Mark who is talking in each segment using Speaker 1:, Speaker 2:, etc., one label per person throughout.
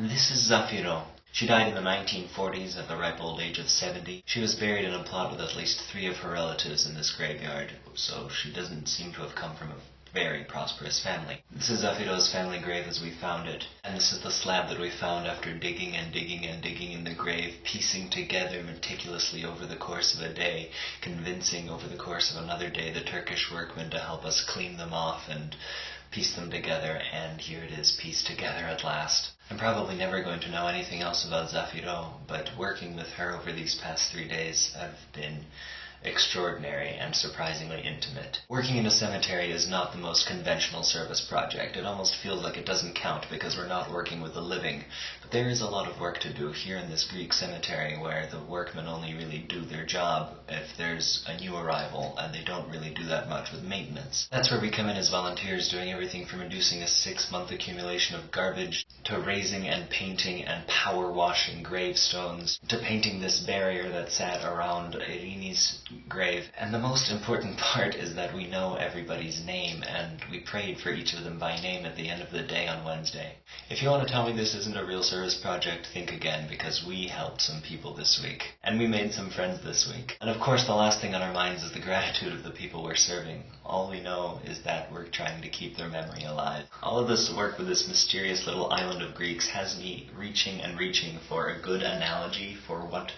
Speaker 1: This is Zafiro. She died in the 1940s at the ripe old age of 70. She was buried in a plot with at least 3 of her relatives in this graveyard, so she doesn't seem to have come from a very prosperous family. This is Zafiro's family grave as we found it, and this is the slab that we found after digging and digging and digging in the grave, piecing together meticulously over the course of a day, convincing over the course of another day the Turkish workmen to help us clean them off and piece them together, and here it is pieced together at last. I'm probably never going to know anything else about Zafiro, but working with her over these past 3 days have been extraordinary and surprisingly intimate. Working in a cemetery is not the most conventional service project. It almost feels like it doesn't count because we're not working with the living. But there is a lot of work to do here in this Greek cemetery where the workmen only really do their job if there's a new arrival, and they don't really do that much with maintenance. That's where we come in as volunteers, doing everything from reducing a 6-month accumulation of garbage to raising and painting and power washing gravestones to painting this barrier that sat around Irini's grave. And the most important part is that we know everybody's name, and we prayed for each of them by name at the end of the day on Wednesday. If you want to tell me this isn't a real service project, think again, because we helped some people this week. And we made some friends this week. And of course the last thing on our minds is the gratitude of the people we're serving. All we know is that we're trying to keep their memory alive. All of this work with this mysterious little island of Greeks has me reaching and reaching for a good analogy for what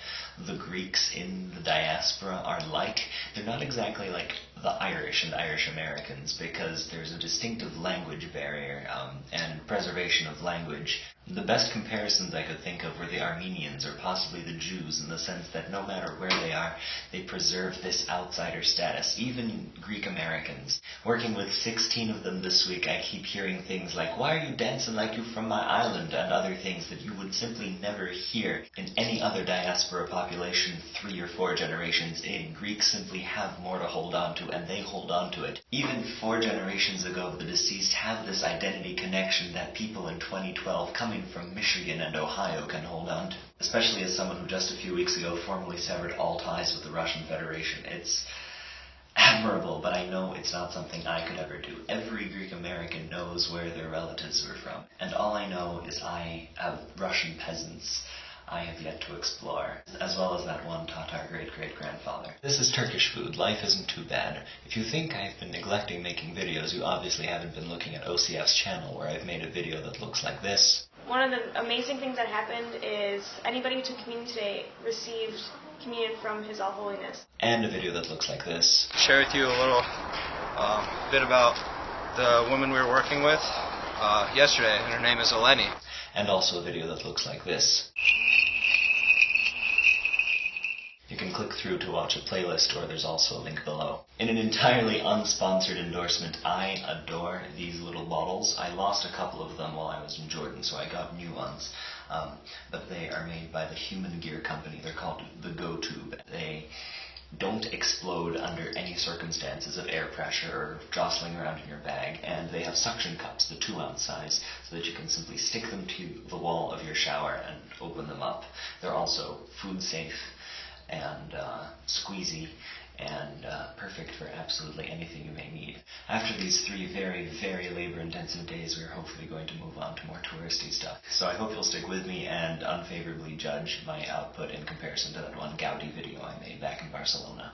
Speaker 1: the Greeks in the diaspora are like. They're not exactly like the Irish and Irish Americans, because there's a distinctive language barrier and preservation of language. The best comparisons I could think of were the Armenians or possibly the Jews, in the sense that no matter where they are, they preserve this outsider status. Even Greek Americans. Working with 16 of them this week, I keep hearing things like, "Why are you dancing like you're from my island?" and other things that you would simply never hear in any other diaspora population 3 or 4 generations in. Greeks simply have more to hold on to, and they hold on to it. Even 4 generations ago, the deceased have this identity connection that people in 2012 coming from Michigan and Ohio can hold on to. Especially as someone who just a few weeks ago formally severed all ties with the Russian Federation. It's admirable, but I know it's not something I could ever do. Every Greek American knows where their relatives were from, and all I know is I have Russian peasants I have yet to explore, as well as that one Tatar great-great-grandfather. This is Turkish food. Life isn't too bad. If you think I've been neglecting making videos, you obviously haven't been looking at OCF's channel, where I've made a video that looks like this.
Speaker 2: One of the amazing things that happened is anybody who took communion today received communion from His All Holiness.
Speaker 1: And a video that looks like this.
Speaker 3: Share with you a little bit about the woman we were working with yesterday, and her name is Eleni.
Speaker 1: And also a video that looks like this. You can click through to watch a playlist, or there's also a link below. In an entirely unsponsored endorsement, I adore these little bottles. I lost a couple of them while I was in Jordan, so I got new ones. But they are made by the Human Gear Company. They're called the Go Tube. They don't explode under any circumstances of air pressure or jostling around in your bag, and they have suction cups, the 2-ounce size, so that you can simply stick them to the wall of your shower and open them up. They're also food safe and squeezy and perfect for absolutely anything you may need. After these 3 very, very labor-intensive days, we're hopefully going to move on to more touristy stuff. So I hope you'll stick with me and unfavorably judge my output in comparison to that one Gaudi video I made back in Barcelona.